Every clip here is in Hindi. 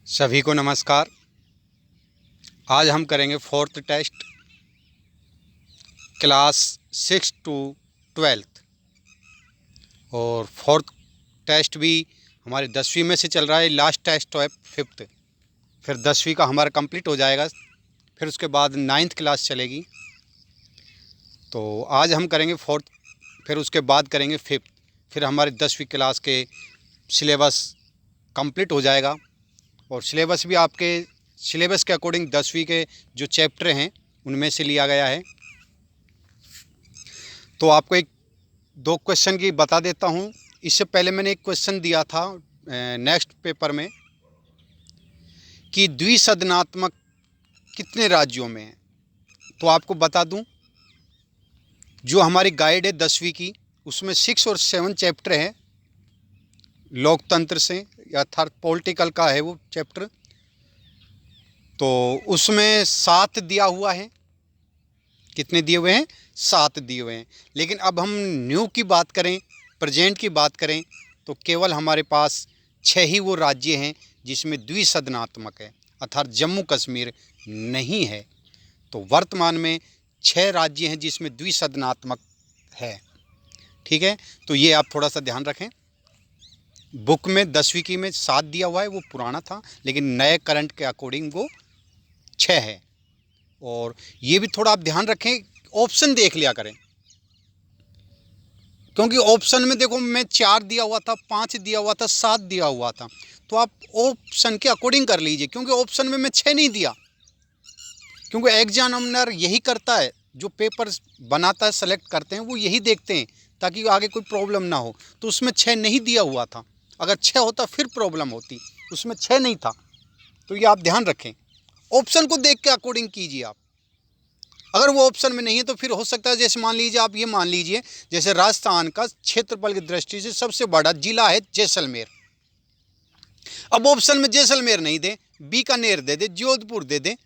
सभी को नमस्कार। आज हम करेंगे फोर्थ टेस्ट क्लास 6 to 12 और फोर्थ टेस्ट भी हमारी 10वीं में से चल रहा है। लास्ट टेस्ट तो है 5th, फिर 10वीं का हमारा कंप्लीट हो जाएगा। फिर उसके बाद 9th क्लास चलेगी। तो आज हम करेंगे फोर्थ, फिर उसके बाद करेंगे 5th। फिर हमारी 10वीं क्लास के सिलेबस कंप्लीट हो जाएगा और सिलेबस भी आपके सिलेबस के अकॉर्डिंग 10वीं के जो चैप्टर हैं उनमें से लिया गया है। तो आपको एक दो क्वेश्चन की बता देता हूं। इससे पहले मैंने एक क्वेश्चन दिया था नेक्स्ट पेपर में कि द्विसदनात्मक कितने राज्यों में है। तो आपको बता दूं, जो हमारी गाइड है 10वीं की, उसमें 6 और 7 चैप्टर हैं लोकतंत्र से, अर्थात पॉलिटिकल का है वो चैप्टर। तो उसमें 7 दिया हुआ है। कितने दिए हुए हैं? 7 दिए हुए हैं। लेकिन अब हम न्यू की बात करें, प्रेजेंट की बात करें, तो केवल हमारे पास 6 ही वो राज्य हैं जिसमें द्विसदनात्मक है, अर्थात जम्मू कश्मीर नहीं है। तो वर्तमान में 6 राज्य हैं जिसमें द्विसदनात्मक है। ठीक है, तो ये आप थोड़ा सा ध्यान रखें। बुक में 10वीं की में 7 दिया हुआ है, वो पुराना था, लेकिन नए करंट के अकॉर्डिंग वो 6 है। और ये भी थोड़ा आप ध्यान रखें, ऑप्शन देख लिया करें, क्योंकि ऑप्शन में देखो मैं 4 दिया हुआ था, 5 दिया हुआ था, 7 दिया हुआ था। तो आप ऑप्शन के अकॉर्डिंग कर लीजिए, क्योंकि ऑप्शन में मैं 6 नहीं दिया। क्योंकि एग्जामिनर यही करता है, जो पेपर बनाता है, सेलेक्ट करते हैं, वो यही देखते हैं ताकि आगे कोई प्रॉब्लम ना हो। तो उसमें 6 नहीं दिया हुआ था। अगर 6 होता फिर प्रॉब्लम होती, उसमें 6 नहीं था। तो ये आप ध्यान रखें, ऑप्शन को देख के अकॉर्डिंग कीजिए आप। अगर वो ऑप्शन में नहीं है तो फिर हो सकता है, जैसे मान लीजिए, आप ये मान लीजिए, जैसे राजस्थान का क्षेत्रफल की दृष्टि से सबसे बड़ा जिला है जैसलमेर। अब ऑप्शन में जैसलमेर नहीं दे, बीकानेर दे दे, जोधपुर दे दे,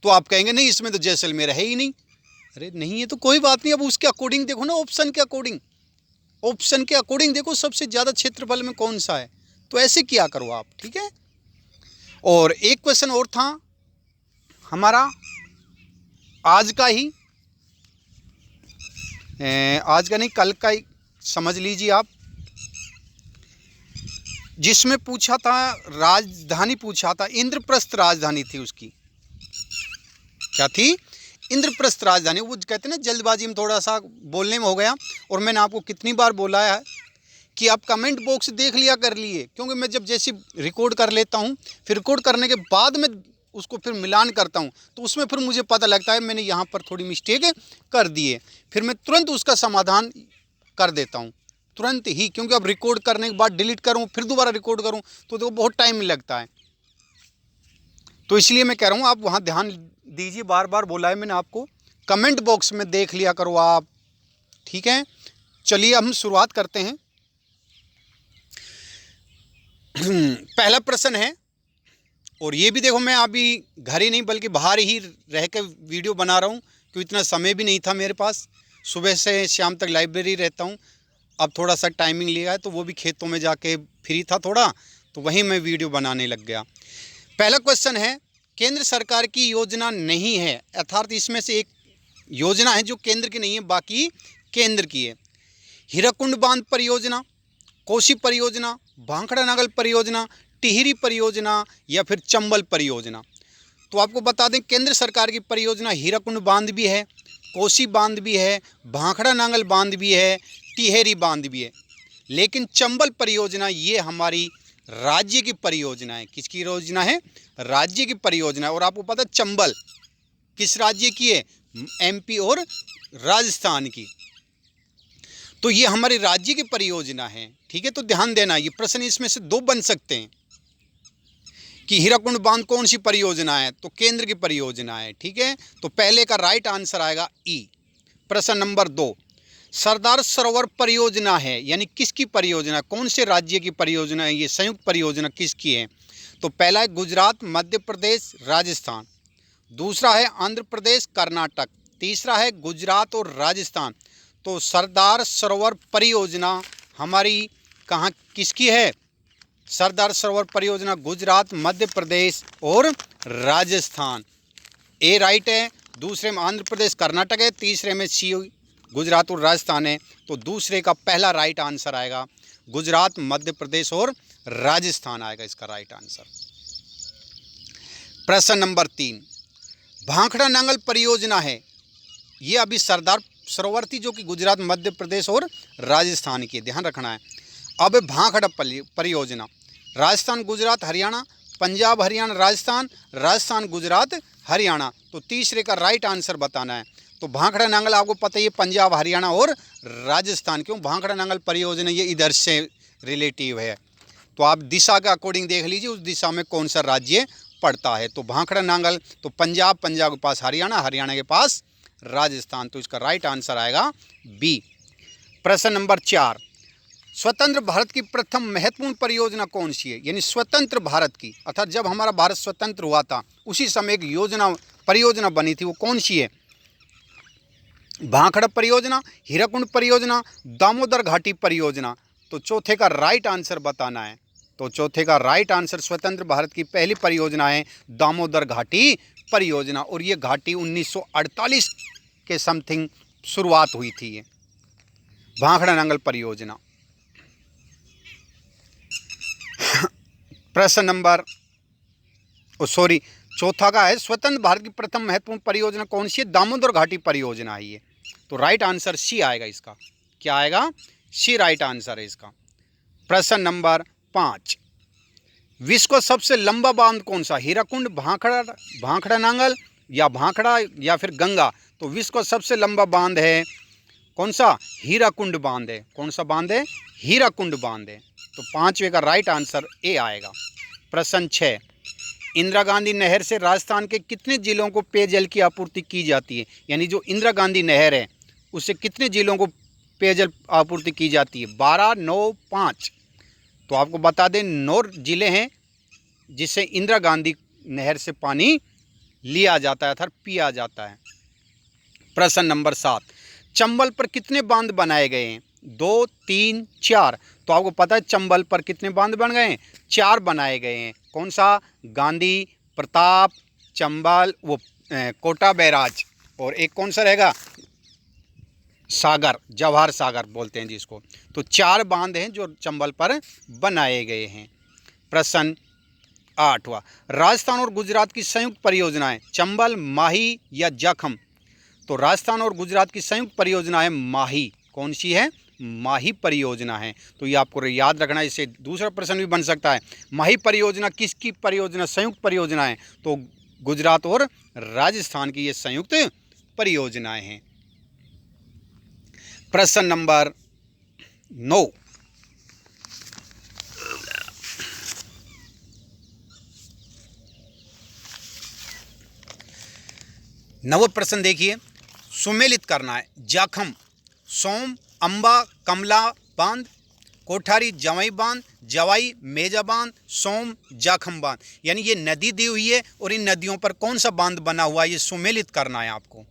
तो आप कहेंगे नहीं इसमें तो जैसलमेर है ही नहीं। अरे नहीं है तो कोई बात नहीं, अब उसके अकॉर्डिंग देखो ना, ऑप्शन के अकॉर्डिंग, ऑप्शन के अकॉर्डिंग देखो सबसे ज़्यादा क्षेत्रफल में कौन सा है। तो ऐसे किया करो आप, ठीक है। और एक क्वेश्चन और था हमारा आज का ही, आज का नहीं कल का ही समझ लीजिए आप, जिसमें पूछा था, राजधानी पूछा था, इंद्रप्रस्थ राजधानी थी उसकी। क्या थी? इंद्रप्रस्थ राजधानी। वो कहते हैं ना, जल्दबाजी में थोड़ा सा बोलने में हो गया। और मैंने आपको कितनी बार बोला है कि आप कमेंट बॉक्स देख लिया कर लिए, क्योंकि मैं जब जैसे रिकॉर्ड कर लेता हूँ, फिर रिकॉर्ड करने के बाद में उसको फिर मिलान करता हूँ, तो उसमें फिर मुझे पता लगता है मैंने यहाँ पर थोड़ी मिस्टेक कर दी है। फिर मैं तुरंत उसका समाधान कर देता हूँ, तुरंत ही। क्योंकि अब रिकॉर्ड करने के बाद डिलीट करूँ, फिर दोबारा रिकॉर्ड करूँ, तो देखो बहुत टाइम लगता है। तो इसलिए मैं कह रहा हूँ आप वहाँ ध्यान दीजिए। बार बार बोला है मैंने आपको, कमेंट बॉक्स में देख लिया करो आप, ठीक है। चलिए हम शुरुआत करते हैं। पहला प्रश्न है, और ये भी देखो मैं अभी घर ही नहीं बल्कि बाहर ही रह के वीडियो बना रहा हूँ, क्योंकि इतना समय भी नहीं था मेरे पास। सुबह से शाम तक लाइब्रेरी रहता हूँ। अब थोड़ा सा टाइमिंग लिया है, तो वो भी खेतों में जाके फ्री था थोड़ा, तो वहीं मैं वीडियो बनाने लग गया। पहला क्वेश्चन है, केंद्र सरकार की योजना नहीं है, अर्थात इसमें से एक योजना है जो केंद्र की नहीं है, बाकी केंद्र की है। हीराकुंड बांध परियोजना, कोसी परियोजना, भाखड़ा नागल परियोजना, टिहरी परियोजना या फिर चंबल परियोजना। तो आपको बता दें, केंद्र सरकार की परियोजना हीराकुंड बांध भी है, कोसी बांध भी है, भाखड़ा नागल बांध भी है, टिहरी बांध भी है। लेकिन चंबल परियोजना ये हमारी राज्य की परियोजना है। किसकी योजना है? राज्य की परियोजना है। और आपको पता है चंबल किस राज्य की है? एमपी और राजस्थान की। तो ये हमारे राज्य की परियोजना है, ठीक है। तो ध्यान देना, ये प्रश्न इसमें से 2 बन सकते हैं कि हीराकुंड बांध कौन सी परियोजना है, तो केंद्र की परियोजना है, ठीक है। तो पहले का राइट आंसर आएगा ई। प्रश्न नंबर 2, सरदार सरोवर परियोजना है, यानी किसकी परियोजना, कौन से राज्य की परियोजना है, ये संयुक्त परियोजना किसकी है? तो पहला है गुजरात, मध्य प्रदेश, राजस्थान। दूसरा है आंध्र प्रदेश, कर्नाटक। तीसरा है गुजरात और राजस्थान। तो सरदार सरोवर परियोजना हमारी कहाँ किसकी है? सरदार सरोवर परियोजना गुजरात, मध्य प्रदेश और राजस्थान। ए राइट है, दूसरे में आंध्र प्रदेश, कर्नाटक है, तीसरे में सी गुजरात और राजस्थान है। तो दूसरे का पहला राइट आंसर आएगा गुजरात, मध्य प्रदेश और राजस्थान आएगा इसका राइट आंसर। प्रश्न नंबर 3, भांखड़ा नांगल परियोजना है, ये अभी सरदार सरोवर थी जो कि गुजरात, मध्य प्रदेश और राजस्थान की, ध्यान रखना है। अब भांखड़ा परियोजना राजस्थान, गुजरात, हरियाणा, पंजाब, हरियाणा, राजस्थान, राजस्थान, गुजरात, हरियाणा। तो तीसरे का राइट आंसर बताना है। तो भांखड़ा नांगल आपको पता ही है पंजाब, हरियाणा और राजस्थान। क्यों? भांखड़ा नांगल परियोजना ये इधर से रिलेटिव है। तो आप दिशा के अकॉर्डिंग देख लीजिए उस दिशा में कौन सा राज्य पड़ता है। तो भांखड़ा नांगल तो पंजाब, पंजाब के पास हरियाणा, हरियाणा के पास राजस्थान। तो इसका राइट आंसर आएगा बी। प्रश्न नंबर 4, स्वतंत्र भारत की प्रथम महत्वपूर्ण परियोजना कौन सी है? यानी स्वतंत्र भारत की, अर्थात जब हमारा भारत स्वतंत्र हुआ था उसी समय एक परियोजना बनी थी, वो कौन सी है? भांखड़ा परियोजना, हीराकुंड परियोजना, दामोदर घाटी परियोजना। तो चौथे का राइट आंसर बताना है। तो चौथे का राइट आंसर, स्वतंत्र भारत की पहली परियोजना है दामोदर घाटी परियोजना, और ये घाटी 1948 के समथिंग शुरुआत हुई थी ये भांखड़ा नांगल परियोजना। प्रश्न नंबर चौथा का है स्वतंत्र भारत की प्रथम महत्वपूर्ण परियोजना कौन सी है? दामोदर घाटी परियोजना है ये। तो राइट आंसर सी आएगा इसका। क्या आएगा? सी राइट आंसर है इसका। प्रश्न नंबर 5, विश्व का सबसे लंबा बांध कौन सा? हीराकुंड, भांखड़ा नांगल या भांखड़ा या फिर गंगा? तो विश्व का सबसे लंबा बांध है कौन सा? हीराकुंड बांध है। कौन सा बांध है? हीराकुंड बांध है। तो पांचवे का राइट आंसर ए आएगा। प्रश्न 6, इंदिरा गांधी नहर से राजस्थान के कितने जिलों को पेयजल की आपूर्ति की जाती है? यानी जो इंदिरा गांधी नहर है उससे कितने जिलों को पेयजल आपूर्ति की जाती है? 12, 9, 5। तो आपको बता दें 9 जिले हैं जिससे इंदिरा गांधी नहर से पानी लिया जाता है अर्थात पिया जाता है। प्रश्न नंबर 7, चंबल पर कितने बांध बनाए गए हैं? 2, 3, 4। तो आपको पता है चंबल पर कितने बांध बन गए हैं? 4 बनाए गए हैं। कौन सा? गांधी, प्रताप, चंबल, कोटा बैराज, और एक कौन सा रहेगा? सागर, जवाहर सागर बोलते हैं जिसको। तो 4 बांध हैं जो चंबल पर बनाए गए हैं। प्रश्न 8वां, राजस्थान और गुजरात की संयुक्त परियोजनाएं चंबल, माही या जाखम? तो राजस्थान और गुजरात की संयुक्त परियोजना है माही। कौन सी है? माही परियोजना है। तो ये आपको याद रखना है, इससे दूसरा प्रश्न भी बन सकता है। माही परियोजना किसकी परियोजना, संयुक्त परियोजना है? तो गुजरात और राजस्थान की ये संयुक्त परियोजनाएं हैं। प्रश्न नंबर 9, नवा प्रश्न देखिए, सुमेलित करना है। जाखम, सोम, अंबा, कमला बांध, कोठारी जवाई बांध, जवाई मेजा बांध, सोम जाखम बांध। यानी ये नदी दी हुई है और इन नदियों पर कौन सा बांध बना हुआ है ये सुमेलित करना है आपको।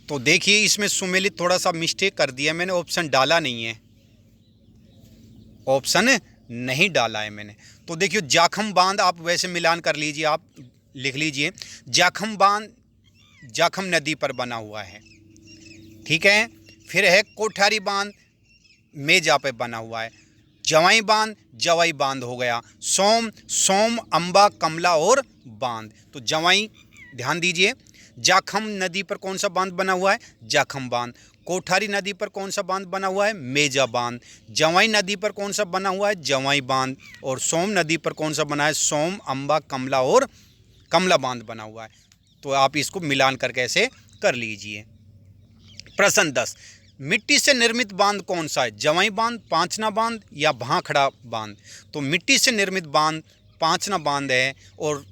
तो देखिए इसमें सुमेलित थोड़ा सा मिस्टेक कर दिया मैंने, ऑप्शन डाला नहीं है, ऑप्शन नहीं डाला है मैंने। तो देखिए जाखम बांध आप वैसे मिलान कर लीजिए, आप लिख लीजिए जाखम बांध जाखम नदी पर बना हुआ है, ठीक है। फिर है कोठारी बांध मेजा पे बना हुआ है, जवाई बांध जवाई बांध हो गया, सोम सोम अंबा कमला और बांध। तो जवाई ध्यान दीजिए, जाखम नदी पर कौन सा बांध बना हुआ है? जाखम बांध। कोठारी नदी पर कौन सा बांध बना हुआ है? मेजा बांध। जवाई नदी पर कौन सा बना हुआ है? जवाई बांध। और सोम नदी पर कौन सा बना है? सोम अंबा कमला और कमला बांध बना हुआ है। तो आप इसको मिलान करके ऐसे कर लीजिए। प्रश्न 10, मिट्टी से निर्मित बांध कौन सा है? जवाई बांध, पांचना बांध या भांखड़ा बांध? तो मिट्टी से निर्मित बांध पांचना बांध है और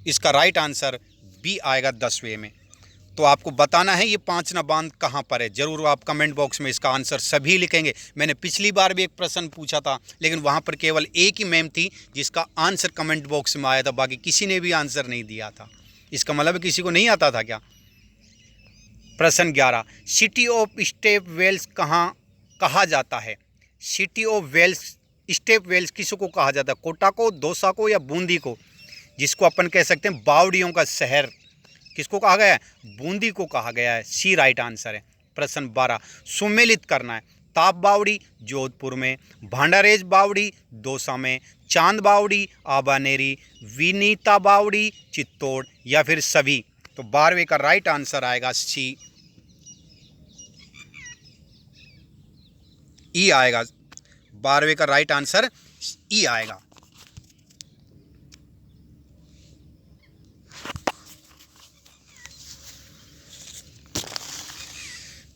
इसका राइट आंसर बी आएगा 10वें में। तो आपको बताना है ये पांचना बांध कहाँ पर है। जरूर आप कमेंट बॉक्स में इसका आंसर सभी लिखेंगे। मैंने पिछली बार भी एक प्रश्न पूछा था लेकिन वहाँ पर केवल एक ही मैम थी जिसका आंसर कमेंट बॉक्स में आया था, बाकी किसी ने भी आंसर नहीं दिया था। इसका मतलब किसी को नहीं आता था क्या? प्रश्न 11, सिटी ऑफ स्टेप वेल्स कहाँ कहा जाता है? City of wells, step wells किसको कहा जाता है? कोटा को, दौसा को या बूंदी को? जिसको अपन कह सकते हैं बावड़ियों का शहर, किसको कहा गया है? बूंदी को कहा गया है। सी राइट आंसर है। प्रश्न 12, सुमेलित करना है। ताप बावड़ी जोधपुर में, भांडारेज बावड़ी दौसा में, चांद बावड़ी आबानेरी, विनीता बावड़ी चित्तौड़ या फिर सभी? तो 12वें का राइट आंसर आएगा सी, ई आएगा। 12वें का राइट आंसर ई आएगा।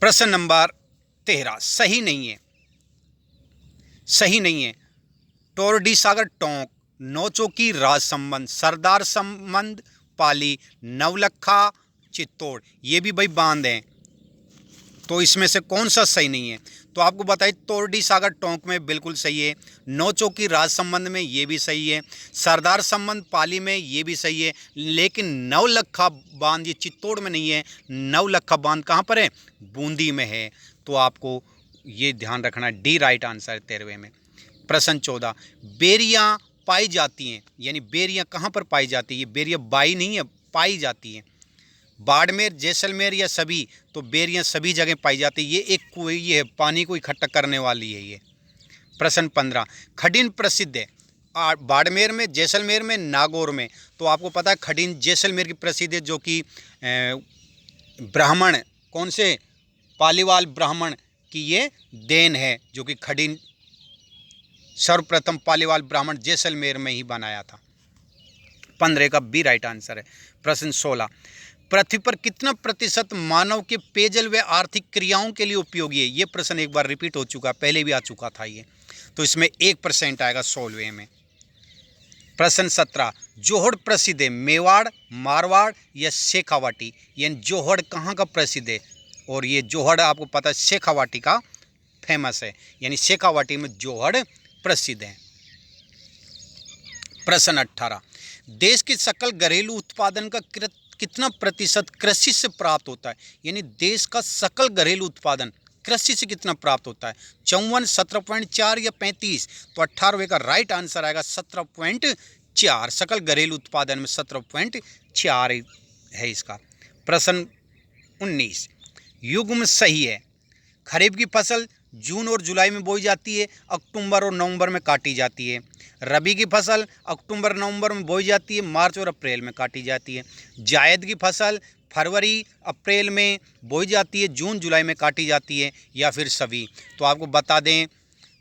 प्रश्न नंबर 13, सही नहीं है, सही नहीं है। टोरडी सागर टोंक, नौचौकी राज संबंध, सरदार संबंध पाली, नवलखा चित्तौड़, ये भी भाई बांध हैं। तो इसमें से कौन सा सही नहीं है? तो आपको बताइए, तोरडी सागर टोंक में बिल्कुल सही है, नौचौकी राज संबंध में ये भी सही है, सरदार संबंध पाली में ये भी सही है, लेकिन नवलखा बांध ये चित्तौड़ में नहीं है। नवलखा बांध कहाँ पर है? बूंदी में है। तो आपको ये ध्यान रखना है, डी राइट आंसर है 13वें में। प्रश्न 14, बेरियां पाई जाती हैं, यानी बेरियां कहाँ पर पाई जाती है? ये बेरियां बाई नहीं है, पाई जाती हैं। बाड़मेर, जैसलमेर या सभी? तो बेरियां सभी जगह पाई जाती है। ये एक कोई ये है, पानी को इकट्ठा करने वाली है ये। प्रश्न 15, खडीन प्रसिद्ध है बाड़मेर में, जैसलमेर में, नागौर में? तो आपको पता है खडीन जैसलमेर की प्रसिद्ध है, जो कि ब्राह्मण, कौन से? पालीवाल ब्राह्मण की ये देन है, जो कि खडीन सर्वप्रथम पालीवाल ब्राह्मण जैसलमेर में ही बनाया था। 15 का बी राइट आंसर है। प्रश्न 16, पृथ्वी पर कितना प्रतिशत मानव के पेयजल व आर्थिक क्रियाओं के लिए उपयोगी है? ये प्रश्न एक बार रिपीट हो चुका, पहले भी आ चुका था ये। तो इसमें 1% आएगा 16वें में। प्रश्न 17, जोहड़ प्रसिद्ध है मेवाड़, मारवाड़ या शेखावाटी? यानी जोहड़ कहाँ का प्रसिद्ध है? और ये जोहड़ आपको पता है शेखावाटी का फेमस है, यानी शेखावाटी में जोहड़ प्रसिद्ध है। प्रश्न 18, देश के सकल घरेलू उत्पादन का कितना प्रतिशत कृषि से प्राप्त होता है? यानी देश का सकल घरेलू उत्पादन कृषि से कितना प्राप्त होता है? 54, 17.4 या 35? तो 18वें का राइट आंसर आएगा 17.4। सकल घरेलू उत्पादन में 17.4 है इसका। प्रश्न 19, युग्म सही है। खरीफ की फसल जून और जुलाई में बोई जाती है, अक्टूबर और नवंबर में काटी जाती है। रबी की फसल अक्टूबर नवंबर में बोई जाती है, मार्च और अप्रैल में काटी जाती है। जायद की फसल फरवरी अप्रैल में बोई जाती है, जून जुलाई में काटी जाती है, या फिर सभी? तो आपको बता दें,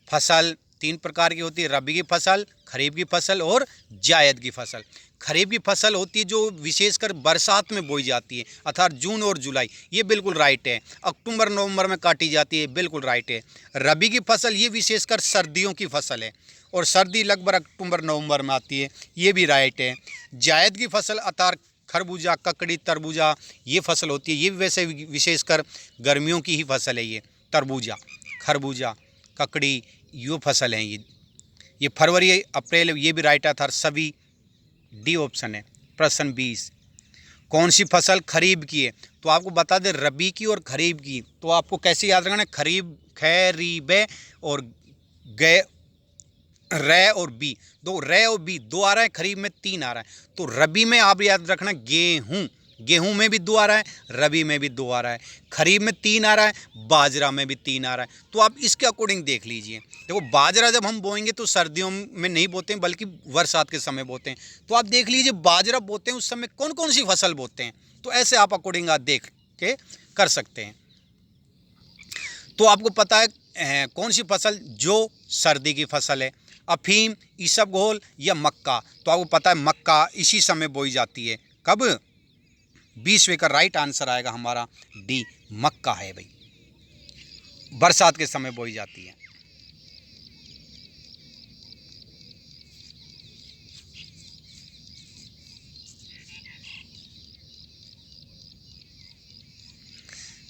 फसल 3 प्रकार की होती है, रबी की फसल, खरीफ की फसल और जायद की फसल। खरीफ की फसल होती है जो विशेषकर बरसात में बोई जाती है, अर्थात जून और जुलाई, ये बिल्कुल राइट है। अक्टूबर नवंबर में काटी जाती है, बिल्कुल राइट है। रबी की फसल ये विशेषकर सर्दियों की फसल है और सर्दी लगभग अक्टूबर नवंबर में आती है, ये भी राइट है। जायद की फसल अर्थात खरबूजा, ककड़ी, तरबूजा ये फसल होती है, ये वैसे विशेषकर गर्मियों की ही फसल है। ये तरबूजा, खरबूजा, ककड़ी ये फसल हैं। ये फरवरी अप्रैल ये भी राइट है, सभी डी ऑप्शन है। प्रश्न 20, कौन सी फसल खरीफ की है? तो आपको बता दें रबी की और खरीफ की। तो आपको कैसे याद रखना है? खरीफ खैरीबे और गे रे और बी, दो रे और बी 2 आ रहा है, खरीफ में 3 आ रहा है। तो रबी में आप याद रखना गेहूँ, गेहूं में भी 2 आ रहा है, रबी में भी 2 आ रहा है, खरीफ में 3 आ रहा है, बाजरा में भी 3 आ रहा है। तो आप इसके अकॉर्डिंग देख लीजिए। देखो बाजरा जब हम बोएंगे तो सर्दियों में नहीं बोते हैं, बल्कि बरसात के समय बोते हैं। तो आप देख लीजिए बाजरा बोते हैं उस समय कौन कौन सी फसल बोते हैं, तो ऐसे आप अकॉर्डिंग आप देख के कर सकते हैं। तो आपको पता है कौन सी फसल जो सर्दी की फसल है, अफीम, इसबगोल या मक्का? तो आपको पता है मक्का इसी समय बोई जाती है। कब? 20वें का राइट आंसर आएगा हमारा डी, मक्का है भाई, बरसात के समय बोई जाती है।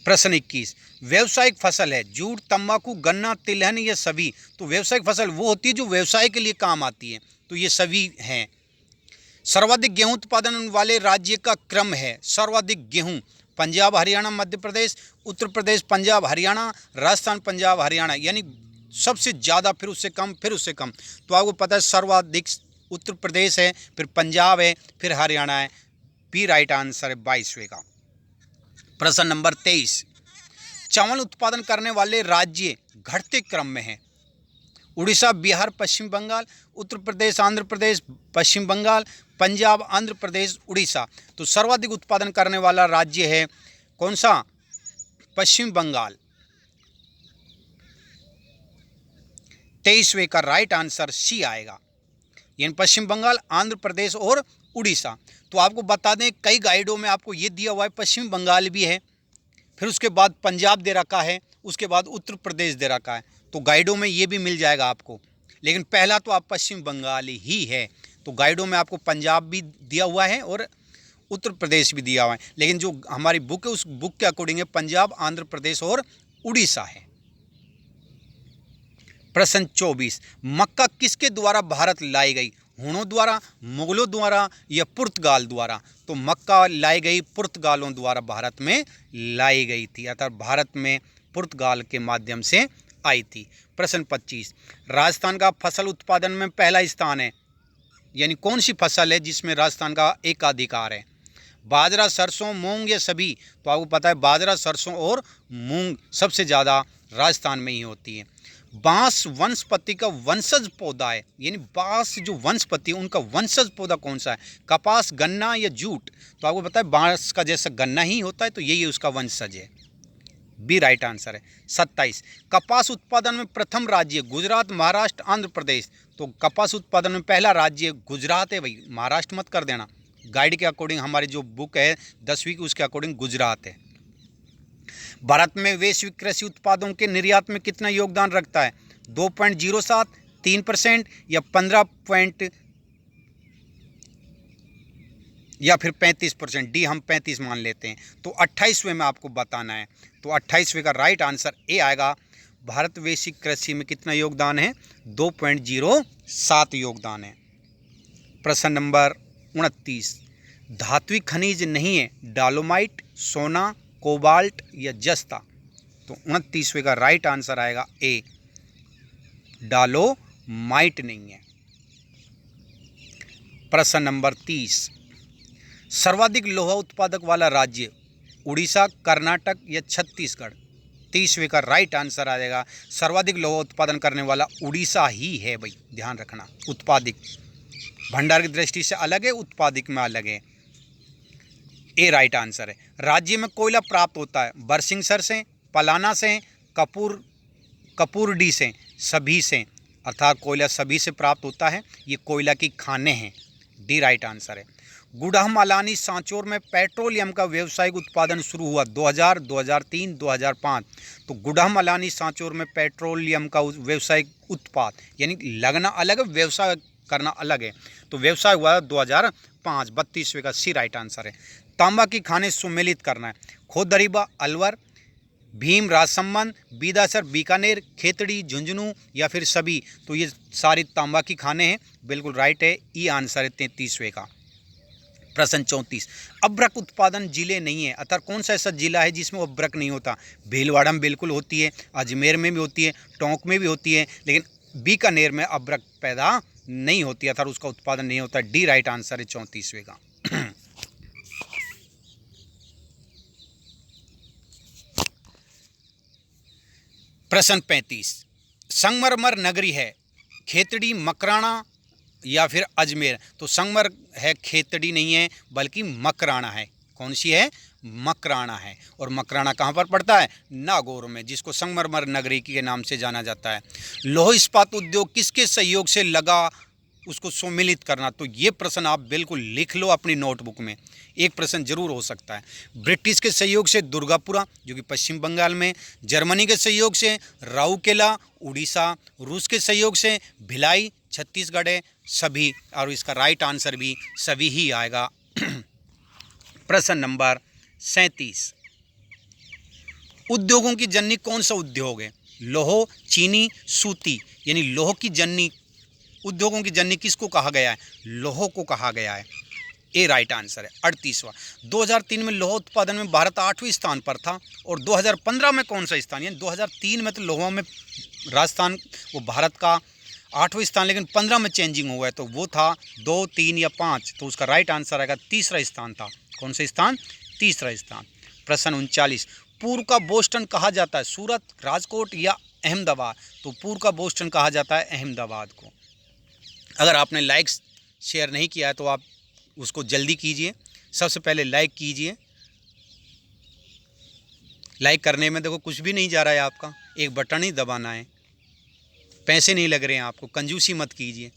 प्रश्न 21, व्यवसायिक फसल है जूट, तंबाकू, गन्ना, तिलहन या सभी? तो व्यवसायिक फसल वो होती है जो व्यवसाय के लिए काम आती है, तो ये सभी हैं। सर्वाधिक गेहूं उत्पादन वाले राज्य का क्रम है, सर्वाधिक गेहूं पंजाब हरियाणा मध्य प्रदेश, उत्तर प्रदेश पंजाब हरियाणा, राजस्थान पंजाब हरियाणा, यानी सबसे ज़्यादा, फिर उससे कम, फिर उससे कम। तो आपको पता है सर्वाधिक उत्तर प्रदेश है, फिर पंजाब है, फिर हरियाणा है। बी राइट आंसर है 22वें का। प्रश्न नंबर 23, चावल उत्पादन करने वाले राज्य घटते क्रम में हैं। उड़ीसा, बिहार, पश्चिम बंगाल, उत्तर प्रदेश, आंध्र प्रदेश, पश्चिम बंगाल, पंजाब, आंध्र प्रदेश, उड़ीसा। तो सर्वाधिक उत्पादन करने वाला राज्य है कौन सा? पश्चिम बंगाल। 23वें का राइट आंसर सी आएगा, यानी पश्चिम बंगाल, आंध्र प्रदेश और उड़ीसा। तो आपको बता दें, कई गाइडों में आपको ये दिया हुआ है पश्चिम बंगाल भी है, फिर उसके बाद पंजाब दे रखा है, उसके बाद उत्तर प्रदेश दे रखा है। तो गाइडों में ये भी मिल जाएगा आपको, लेकिन पहला तो आप पश्चिम बंगाल ही है। तो गाइडों में आपको पंजाब भी दिया हुआ है और उत्तर प्रदेश भी दिया हुआ है, लेकिन जो हमारी बुक है उस बुक के अकॉर्डिंग है पंजाब, आंध्र प्रदेश और उड़ीसा है। प्रश्न 24, मक्का किसके द्वारा भारत लाई गई? हुनों द्वारा, मुगलों द्वारा या पुर्तगाल द्वारा? तो मक्का लाई गई पुर्तगालों द्वारा भारत में लाई गई थी, अर्थात भारत में पुर्तगाल के माध्यम से आई थी। प्रश्न 25, राजस्थान का फसल उत्पादन में पहला स्थान है, यानी कौन सी फसल है जिसमें राजस्थान का एकाधिकार है? बाजरा, सरसों, मूंग या सभी? तो आपको पता है बाजरा, सरसों और मूंग सबसे ज़्यादा राजस्थान में ही होती है। बांस वनस्पति का वंशज पौधा है, यानी बांस जो वनस्पति है उनका वंशज पौधा कौन सा है? कपास, गन्ना या जूट? तो आपको पता है बांस का जैसा गन्ना ही होता है, तो यही उसका वंशज है। बी राइट आंसर है। 27, कपास उत्पादन में प्रथम राज्य गुजरात, महाराष्ट्र, आंध्र प्रदेश? तो कपास उत्पादन में पहला राज्य गुजरात है भाई, महाराष्ट्र मत कर देना। गाइड के अकॉर्डिंग, हमारी जो बुक है 10वीं की, उसके अकॉर्डिंग गुजरात है। भारत में वैश्विक कृषि उत्पादों के निर्यात में कितना योगदान रखता है? 2.07, 3% या 15 या फिर 35%? डी हम 35 मान लेते हैं। तो 28वें में आपको बताना है। तो 28वें का राइट आंसर ए आएगा। भारत वैश्विक कृषि में कितना योगदान है? 2.07 योगदान है। प्रश्न नंबर 29, धात्विक खनिज नहीं है, डालोमाइट, सोना, कोबाल्ट या जस्ता? तो 29वें का राइट आंसर आएगा ए, डालोमाइट नहीं है। प्रश्न नंबर 30, सर्वाधिक लोहा उत्पादक वाला राज्य उड़ीसा, कर्नाटक या छत्तीसगढ़? 30वें का राइट आंसर आ जाएगा, सर्वाधिक लोहा उत्पादन करने वाला उड़ीसा ही है भाई, ध्यान रखना। उत्पादिक भंडार की दृष्टि से अलग है, उत्पादिक में अलग है। ए राइट आंसर है। राज्य में कोयला प्राप्त होता है बरसिंगसर से, पलाना से, कपूरडी से, सभी से? अर्थात कोयला सभी से प्राप्त होता है, ये कोयला की खानें हैं। डी राइट आंसर है। गुड़हमलानी सांचौर में पेट्रोलियम का व्यावसायिक उत्पादन शुरू हुआ 2000, 2003, 2005? तो गुड़हमलानी सांचौर में पेट्रोलियम का व्यावसायिक उत्पाद, यानी लगना अलग है, व्यवसाय करना अलग है। तो व्यवसाय हुआ 2005। 32वें का सी राइट आंसर है। तांबा की खानें सुमेलित करना है, खोदरीबा, अलवर, भीम, राजसमंद, बीदासर, बीकानेर, खेतड़ी, झुंझुनू या फिर सभी? तो ये सारी तांबा की खानें हैं, बिल्कुल राइट है। ई आंसर है 33वें का। प्रश्न 34, अभ्रक उत्पादन जिले नहीं है, अतः कौन सा ऐसा जिला है जिसमें अभ्रक नहीं होता? भीलवाड़ा में बिल्कुल होती है, अजमेर में भी होती है, टोंक में भी होती है, लेकिन बीकानेर में अभ्रक पैदा नहीं होती, अर्थात उसका उत्पादन नहीं होता। डी राइट आंसर है 34वें का। प्रश्न 35, संगमरमर नगरी है खेतड़ी, मकराना या फिर अजमेर? तो संगमर है, खेतड़ी नहीं है, बल्कि मकराना है। कौन सी है? मकराना है। और मकराना कहाँ पर पड़ता है? नागौर में, जिसको संगमरमर नगरी के नाम से जाना जाता है। लौह इस्पात उद्योग किसके सहयोग से लगा, उसको सम्मिलित करना? तो ये प्रश्न आप बिल्कुल लिख लो अपनी नोटबुक में, एक प्रश्न जरूर हो सकता है। ब्रिटिश के सहयोग से दुर्गापुरा, जो कि पश्चिम बंगाल में, जर्मनी के सहयोग से राउरकेला, उड़ीसा, रूस के सहयोग से भिलाई, छत्तीसगढ़ है, सभी? और इसका राइट आंसर भी सभी ही आएगा। प्रश्न नंबर 37, उद्योगों की जननी कौन सा उद्योग है? लौह, चीनी, सूती? यानी लौह की जननी, उद्योगों की जननी किसको कहा गया है? लौह को कहा गया है। ए राइट आंसर है। 38वां, 2003 में लोहा उत्पादन में भारत 8वें स्थान पर था और 2015 में कौन सा स्थान, यानी 2003 में तो लोहा में राजस्थान वो भारत का 8वां स्थान, लेकिन 15 में चेंजिंग हुआ है तो वो था 2, 3 या 5, तो उसका राइट आंसर आएगा तीसरा स्थान था। कौन सा स्थान, तीसरा स्थान। प्रश्न 39, पूर्व का बोस्टन कहा जाता है सूरत, राजकोट या अहमदाबाद, तो पूर्व का बोस्टन कहा जाता है अहमदाबाद को। अगर आपने लाइक शेयर नहीं किया है तो आप उसको जल्दी कीजिए, सबसे पहले लाइक कीजिए। लाइक करने में देखो कुछ भी नहीं जा रहा है आपका, एक बटन ही दबाना है, पैसे नहीं लग रहे हैं आपको, कंजूसी मत कीजिए।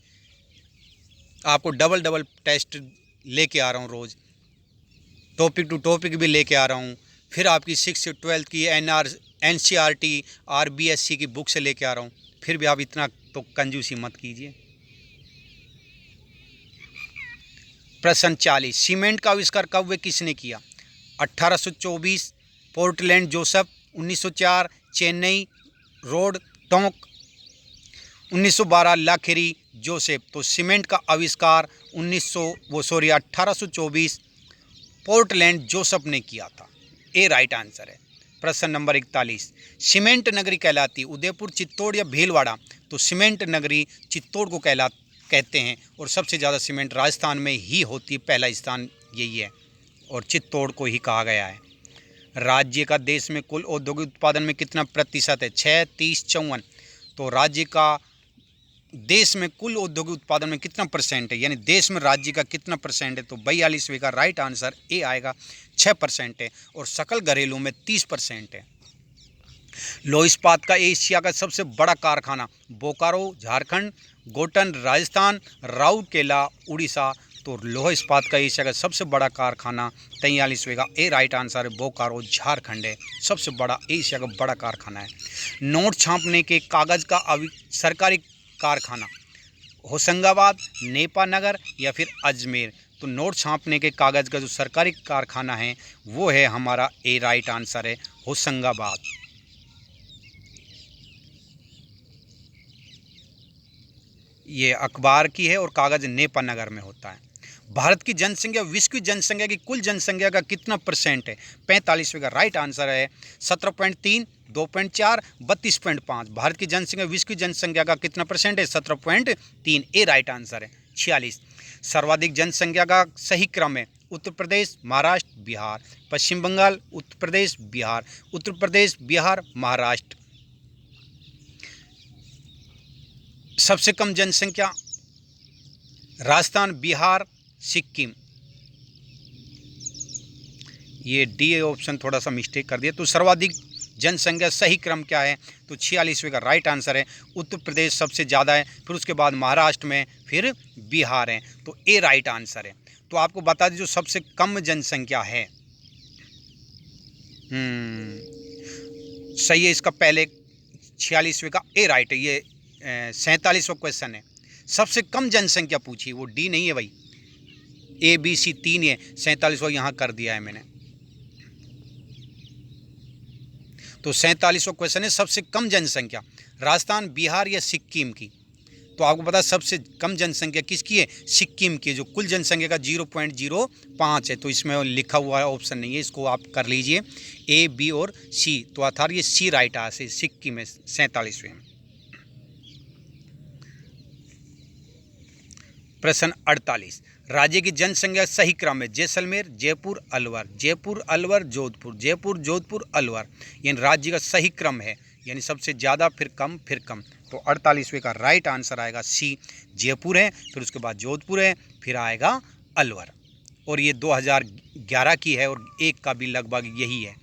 आपको डबल टेस्ट लेके आ रहा हूँ रोज़, टॉपिक टू टॉपिक भी लेके आ रहा हूँ, फिर आपकी 6 से 12 की NCERT RBSC की बुक से लेके आ रहा हूँ, फिर भी आप इतना तो कंजूसी मत कीजिए। प्रश्न 40, सीमेंट का आविष्कार कब व किसने किया? 1824 Portland Joseph, 1904 Chennai road Tonk, 1912 Lakheri Joseph. तो सीमेंट का आविष्कार 1824 पोर्टलैंड जोसेफ ने किया था। ए राइट आंसर है। प्रश्न नंबर 41, सीमेंट नगरी कहलाती उदयपुर, चित्तौड़ या भीलवाड़ा? तो सीमेंट नगरी चित्तौड़ को कहते हैं और सबसे ज़्यादा सीमेंट राजस्थान में ही होती है, पहला स्थान यही है और चित्तौड़ को ही कहा गया है। राज्य का देश में कुल औद्योगिक उत्पादन में कितना प्रतिशत है? 6, 30, 54। तो राज्य का देश में कुल औद्योगिक उत्पादन में कितना परसेंट है, यानी देश में राज्य का कितना परसेंट है? तो 42वें का राइट आंसर ए आएगा, 6% है और सकल घरेलू में 30% है। लौह इस्पात का एशिया का सबसे बड़ा कारखाना? बोकारो झारखंड, गोटन राजस्थान, राउरकेला उड़ीसा। तो लौह इस्पात का एशिया का सबसे बड़ा कारखाना 43वें का ए राइट आंसर है, बोकारो झारखंड है, सबसे बड़ा एशिया का बड़ा कारखाना है। नोट छापने के कागज़ का सरकारी कारखाना? होशंगाबाद, नेपानगर या फिर अजमेर? तो नोट छापने के कागज़ का जो सरकारी कारखाना है वो है हमारा ए राइट आंसर है, होशंगाबाद। ये अखबार की है और कागज़ नेपानगर में होता है। भारत की जनसंख्या विश्व की जनसंख्या की कुल जनसंख्या का कितना परसेंट है? 45वें का राइट आंसर है, 17.3, 2.4, 32.5। भारत की जनसंख्या विश्व की जनसंख्या का कितना परसेंट है? 17.3। ए राइट आंसर है। 46, सर्वाधिक जनसंख्या का सही क्रम है? उत्तर प्रदेश, महाराष्ट्र, बिहार, पश्चिम बंगाल, उत्तर प्रदेश, बिहार, उत्तर प्रदेश, बिहार, महाराष्ट्र। सबसे कम जनसंख्या? राजस्थान, बिहार, सिक्किम। ये डी ऑप्शन थोड़ा सा मिस्टेक कर दिया। तो सर्वाधिक जनसंख्या सही क्रम क्या है? तो 46वें का राइट आंसर है, उत्तर प्रदेश सबसे ज़्यादा है, फिर उसके बाद महाराष्ट्र में, फिर बिहार है। तो ए राइट आंसर है। तो आपको बता दें जो सबसे कम जनसंख्या है, सही है इसका पहले 46वें का ए राइट है। ये 47वां क्वेश्चन है, सबसे कम जनसंख्या पूछी, वो डी नहीं है भाई, ए बी सी 3 है, 47वां यहाँ कर दिया है मैंने। तो 47वां क्वेश्चन है सबसे कम जनसंख्या राजस्थान, बिहार या सिक्किम की? तो आपको पता है सबसे कम जनसंख्या किसकी है? सिक्किम की, जो कुल जनसंख्या का 0.05 है। तो इसमें लिखा हुआ ऑप्शन नहीं है, इसको आप कर लीजिए ए, बी और सी। तो अर्थात ये सी राइट आंसर है, सिक्किम है 47वें। प्रश्न 48, राज्य की जनसंख्या सही क्रम है? जैसलमेर, जयपुर, अलवर, जयपुर, अलवर, जोधपुर, जयपुर, जोधपुर, अलवर। यानी राज्य का सही क्रम है, यानी सबसे ज़्यादा फिर कम फिर कम। तो 48वें का राइट आंसर आएगा सी, जयपुर है, फिर उसके बाद जोधपुर है, फिर आएगा अलवर। और ये 2011 की है और 1 का भी लगभग यही है।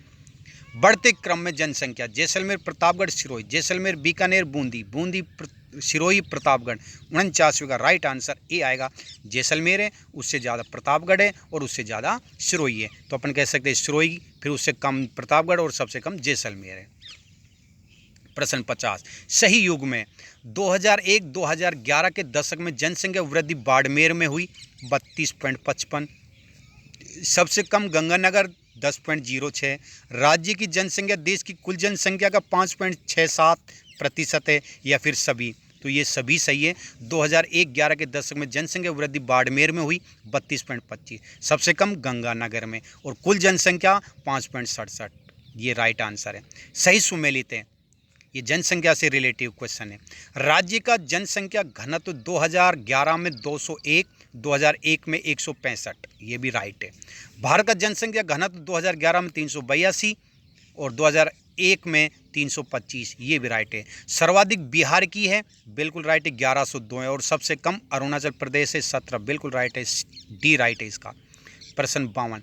बढ़ते क्रम में जनसंख्या? जैसलमेर, प्रतापगढ़, सिरोही, जैसलमेर, बीकानेर, बूंदी, बूंदी, सिरोही, प्रतापगढ़। 49वें का राइट आंसर ए आएगा, जैसलमेर है, उससे ज़्यादा प्रतापगढ़ है और उससे ज़्यादा सिरोही है। तो अपन कह सकते हैं सिरोही, फिर उससे कम प्रतापगढ़ और सबसे कम जैसलमेर है। प्रश्न 50, सही युग में 2001-2011 के दशक में जनसंख्या वृद्धि बाड़मेर में हुई 32.55, सबसे कम गंगानगर 10.06, राज्य की जनसंख्या देश की कुल जनसंख्या का 5.67% है या फिर सभी? तो ये सभी सही है। 2001-11 के दशक में जनसंख्या वृद्धि बाड़मेर में हुई 32.25, सबसे कम गंगानगर में, और कुल जनसंख्या 5.67। ये राइट आंसर है, सही सुमेलित है। ये जनसंख्या से रिलेटिव क्वेश्चन है। राज्य का जनसंख्या घनत्व 2011 में 201, 2001 में 165, ये भी राइट है। भारत का जनसंख्या घनत्व 2011 में 382 और 2001 में 325, ये भी राइट है। सर्वाधिक बिहार की है, बिल्कुल राइट है, 1102 है, और सबसे कम अरुणाचल प्रदेश है 17, बिल्कुल राइट है, डी राइट है इसका। प्रश्न 52,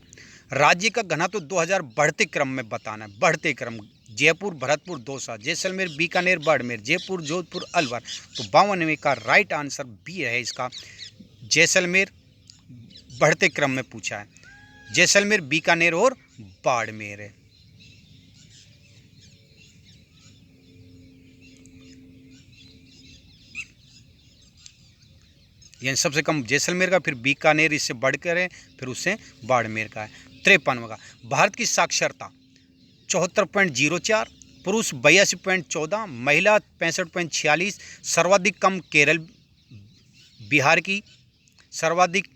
राज्य का घनत्व 2000 बढ़ते क्रम में बताना है, बढ़ते क्रम। जयपुर, भरतपुर, दौसा, जैसलमेर, बीकानेर, बाड़मेर, जयपुर, जोधपुर, अलवर। तो 52वें का राइट आंसर बी है इसका, जैसलमेर बढ़ते क्रम में पूछा है। जैसलमेर, बीकानेर और बाड़मेर है। यानी सबसे कम जैसलमेर का, फिर बीकानेर इससे बढ़कर है, फिर उससे बाड़मेर का है। 53वां का, भारत की साक्षरता 74.04, पुरुष 82.14, महिला 65.46, सर्वाधिक कम केरल बिहार की, सर्वाधिक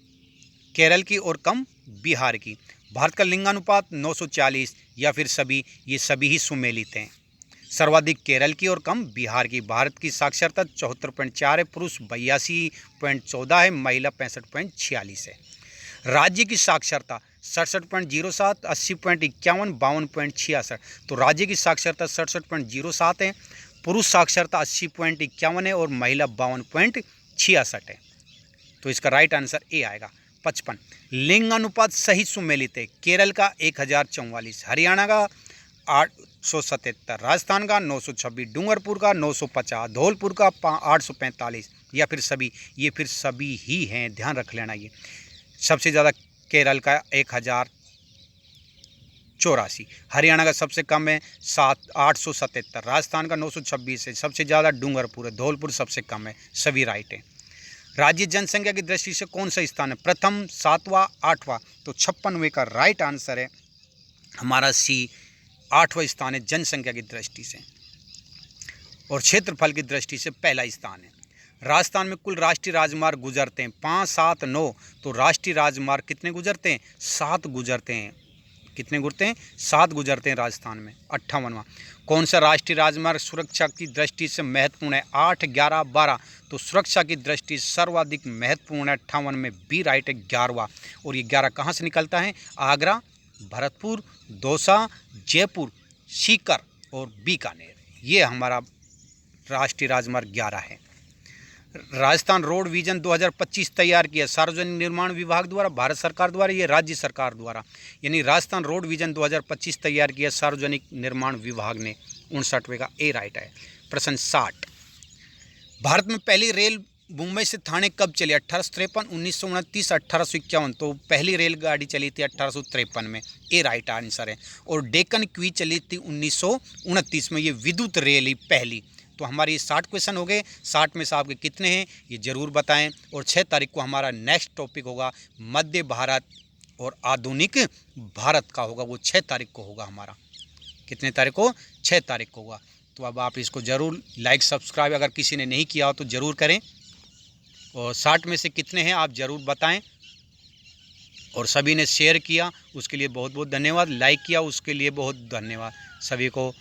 केरल की और कम बिहार की। भारत का लिंगानुपात 940 या फिर सभी, ये सभी ही सुमेलित हैं। सर्वाधिक केरल की और कम बिहार की। भारत की साक्षरता 74.4 है, पुरुष 82.14 है, महिला 65.46 है। राज्य की साक्षरता 67.07, 80.51, 52.66। तो राज्य की साक्षरता 67.07 है, पुरुष साक्षरता 80.51 है और महिला 52.66 है। तो इसका राइट आंसर ए आएगा। 55, लिंग अनुपात सही सुमेलित है। केरल का 1044, हरियाणा का 877, राजस्थान का 926, डूंगरपुर का 950, धौलपुर का 845, या फिर सभी, ये फिर सभी ही हैं, ध्यान रख लेना। ये सबसे ज़्यादा केरल का 1084, हरियाणा का सबसे कम है 877, राजस्थान का 926 है, सबसे ज़्यादा डूंगरपुर है, धौलपुर सबसे कम है, सभी राइट है। राज्य जनसंख्या की दृष्टि से कौन सा स्थान है, प्रथम, 7वां, 8वां? तो 56वें का राइट आंसर है हमारा सी, 8वां स्थान है जनसंख्या की दृष्टि से, और क्षेत्रफल की दृष्टि से पहला स्थान है। राजस्थान में कुल राष्ट्रीय राजमार्ग गुजरते हैं 5, 7, 9। तो राष्ट्रीय राजमार्ग कितने गुजरते हैं? 7 गुजरते हैं। कितने गुजरते हैं? 7 गुजरते हैं राजस्थान में। 58वां, कौन सा राष्ट्रीय राजमार्ग सुरक्षा की दृष्टि से महत्वपूर्ण है? 8, 11, 12। तो सुरक्षा की दृष्टि से सर्वाधिक महत्वपूर्ण है 58 में, बी राइट है, 11वां। और ये 11 कहाँ से निकलता है? आगरा, भरतपुर, दौसा, जयपुर, सीकर और बीकानेर। ये हमारा राष्ट्रीय राजमार्ग 11 है। राजस्थान रोड विजन 2025 तैयार किया सार्वजनिक निर्माण विभाग द्वारा, भारत सरकार द्वारा, ये राज्य सरकार द्वारा। यानी राजस्थान रोड विजन 2025 तैयार किया सार्वजनिक निर्माण विभाग ने। 59वें का ए राइट है। प्रश्न 60, भारत में पहली रेल मुंबई से ठाणे कब चली? 1853, 1929, 1851। तो पहली रेलगाड़ी चली थी 1853 में, ए राइट आंसर है। और डेक्कन क्वीन चली थी 1929 में, ये विद्युत रेल ही पहली। तो हमारे 60 क्वेश्चन हो गए। 60 में से आपके कितने हैं ये ज़रूर बताएं। और 6 तारीख को हमारा नेक्स्ट टॉपिक होगा मध्य भारत और आधुनिक भारत का होगा, वो 6 तारीख को होगा हमारा। कितने तारीख को? 6 तारीख को होगा। तो अब आप इसको ज़रूर लाइक सब्सक्राइब अगर किसी ने नहीं किया हो तो ज़रूर करें। और 60 में से कितने हैं आप ज़रूर बताएं। और सभी ने शेयर किया उसके लिए बहुत बहुत धन्यवाद, लाइक किया उसके लिए बहुत धन्यवाद। सभी को